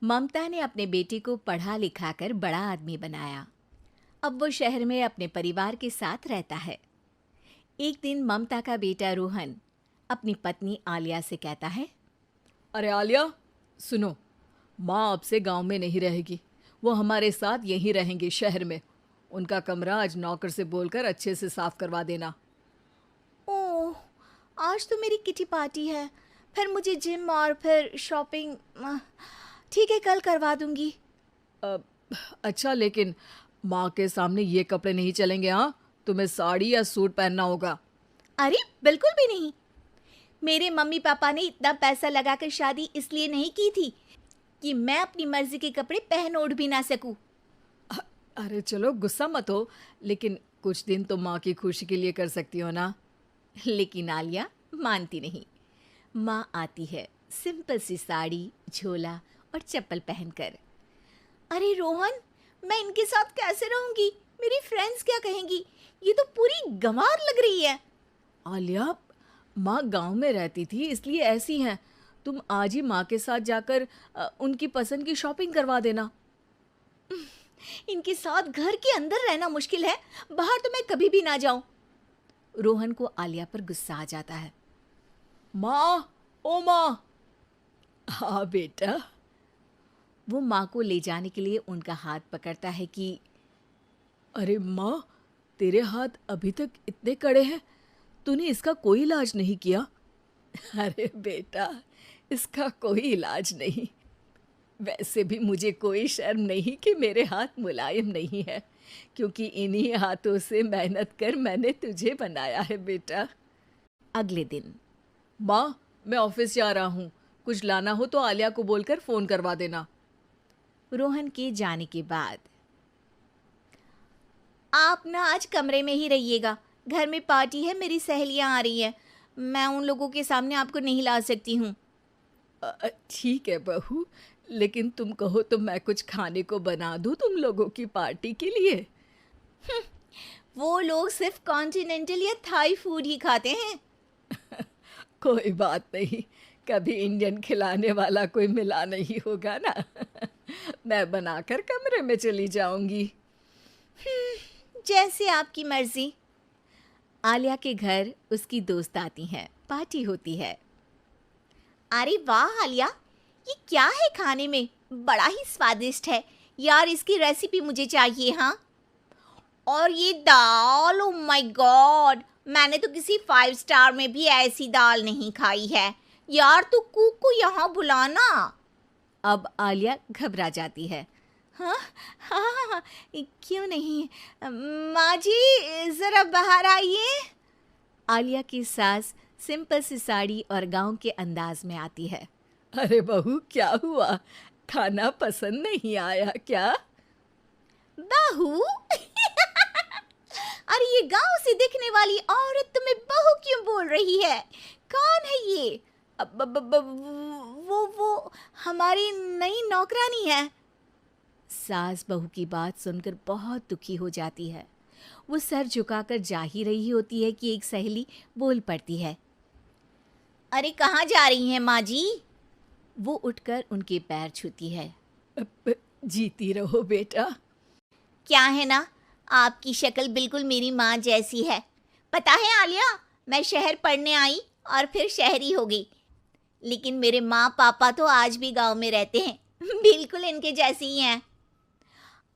ममता ने अपने बेटे को पढ़ा लिखा कर बड़ा आदमी बनाया। अब वो शहर में अपने परिवार के साथ रहता है। एक दिन ममता का बेटा रोहन अपनी पत्नी आलिया से कहता है, अरे आलिया, सुनो, माँ अब से गांव में नहीं रहेगी। वो हमारे साथ यहीं रहेंगे शहर में। उनका कमरा आज नौकर से बोलकर अच्छे से साफ करवा देना। ओह, आज तो मेरी किटी पार्टी है, फिर मुझे जिम और फिर शॉपिंग। ठीक है, कल करवा दूंगी। अच्छा, लेकिन माँ के सामने ये कपड़े नहीं चलेंगे। हाँ, तुम्हें साड़ी या सूट पहनना होगा। अरे बिल्कुल भी नहीं। मेरे मम्मी पापा ने इतना पैसा लगाकर शादी इसलिए नहीं की थी कि मैं अपनी मर्जी के कपड़े पहन ओढ़ भी ना सकूं। अरे चलो, गुस्सा मत हो, लेकिन कुछ दिन तो माँ की खुशी के लिए कर सकती हो ना। लेकिन आलिया मानती नहीं। माँ आती है सिंपल सी साड़ी, झोला और चप्पल पहनकर। अरे रोहन, मैं इनके साथ कैसे रहूंगी? मेरी फ्रेंड्स क्या कहेंगी? ये तो पूरी गंवार लग रही है। आलिया, माँ गांव में रहती थी इसलिए ऐसी हैं। तुम आज ही माँ के साथ जाकर उनकी पसंद की शॉपिंग करवा देना। इनके साथ घर के अंदर रहना मुश्किल है, बाहर तो मैं कभी भी ना जाऊं। रोहन को आलिया पर गुस्सा आ जाता है। माँ, ओ माँ। हाँ बेटा। वो माँ को ले जाने के लिए उनका हाथ पकड़ता है कि अरे माँ, तेरे हाथ अभी तक इतने कड़े हैं, तूने इसका कोई इलाज नहीं किया? अरे बेटा, इसका कोई इलाज नहीं। वैसे भी मुझे कोई शर्म नहीं कि मेरे हाथ मुलायम नहीं है, क्योंकि इन्हीं हाथों से मेहनत कर मैंने तुझे बनाया है बेटा। अगले दिन माँ, मैं ऑफिस जा रहा हूँ। कुछ लाना हो तो आलिया को बोलकर फ़ोन करवा देना। रोहन के जाने के बाद, आप ना आज कमरे में ही रहिएगा, घर में पार्टी है, मेरी सहेलियां आ रही हैं, मैं उन लोगों के सामने आपको नहीं ला सकती हूँ। ठीक है बहू, लेकिन तुम कहो तो मैं कुछ खाने को बना दूँ तुम लोगों की पार्टी के लिए। वो लोग सिर्फ कॉन्टिनेंटल या थाई फूड ही खाते हैं। कोई बात नहीं, कभी इंडियन खिलाने वाला कोई मिला नहीं होगा ना। मैं बनाकर कमरे में चली जाऊंगी। जैसे आपकी मर्जी। आलिया के घर उसकी दोस्त आती हैं, पार्टी होती है। अरे वाह आलिया, ये क्या है खाने में? बड़ा ही स्वादिष्ट है यार, इसकी रेसिपी मुझे चाहिए। हाँ, और ये दाल, ओ माय गॉड, मैंने तो किसी 5 स्टार में भी ऐसी दाल नहीं खाई है। यार तू कुक को यहाँ बुलाना। अब आलिया घबरा जाती है। हाँ हाँ हाँ हाँ, क्यों नहीं, माँ जी ज़रा बाहर आइए। आलिया की सास सिंपल सी साड़ी और गांव के अंदाज में आती है। अरे बहू, क्या हुआ? खाना पसंद नहीं आया क्या? बहू? अरे ये गांव से दिखने वाली औरत तुम्हें बहू क्यों बोल रही है? कौन है ये? वो हमारी नई नौकरानी है। सास बहू की बात सुनकर बहुत दुखी हो जाती है। वो सर झुकाकर जा ही रही होती है कि एक सहेली बोल पड़ती है। अरे कहाँ जा रही हैं माँ जी? वो उठकर उनके पैर छूती है। जीती रहो बेटा। क्या है ना, आपकी शक्ल बिल्कुल मेरी माँ जैसी है। पता है आलिया, मैं शहर पढ़ने आई और फिर शहरी हो गई, लेकिन मेरे माँ पापा तो आज भी गांव में रहते हैं, बिल्कुल इनके जैसे ही हैं।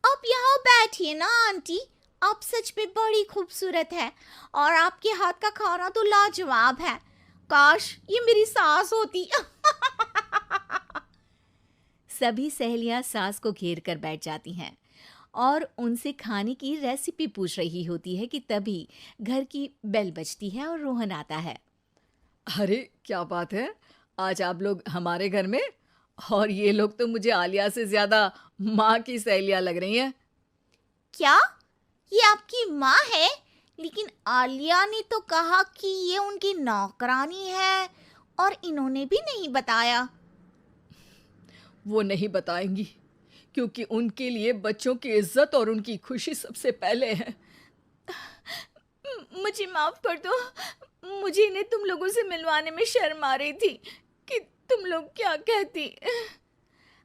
आप यहाँ बैठिए ना आंटी, आप सच में बड़ी खूबसूरत है और आपके हाथ का खाना तो लाजवाब है। काश ये मेरी सास होती। सभी सहेलियां सास को घेर कर बैठ जाती हैं और उनसे खाने की रेसिपी पूछ रही होती है कि तभी घर की बेल बजती है और रोहन आता है। अरे क्या बात है, आज आप लोग हमारे घर में? और ये लोग तो मुझे आलिया से ज्यादा माँ की सहेलियाँ लग रही हैं। क्या ये आपकी माँ है? लेकिन आलिया ने तो कहा कि ये उनकी नौकरानी है और इन्होंने भी नहीं बताया। वो नहीं बताएंगी, क्योंकि उनके लिए बच्चों की इज्जत और उनकी खुशी सबसे पहले है। मुझे माफ कर दो, मुझे इन्हें तुम लोगों से मिलवाने में शर्म आ रही थी कि तुम लोग क्या कहती।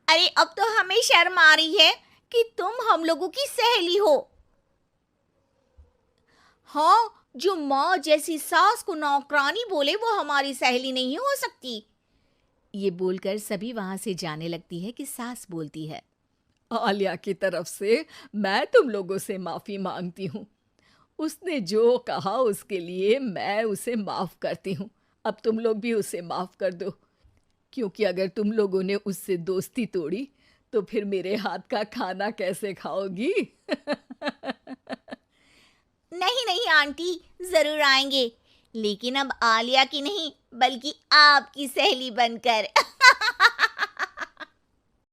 अरे अब तो हमें शर्म आ रही है कि तुम हम लोगों की सहेली हो। हाँ, जो माँ जैसी सास को नौकरानी बोले वो हमारी सहेली नहीं हो सकती। ये बोलकर सभी वहां से जाने लगती है कि सास बोलती है, आलिया की तरफ से मैं तुम लोगों से माफ़ी मांगती हूँ। उसने जो कहा उसके लिए मैं उसे माफ़ करती हूँ। अब तुम लोग भी उसे माफ़ कर दो, क्योंकि अगर तुम लोगों ने उससे दोस्ती तोड़ी तो फिर मेरे हाथ का खाना कैसे खाओगी? नहीं नहीं आंटी, जरूर आएंगे, लेकिन अब आलिया की नहीं बल्कि आपकी सहेली बनकर।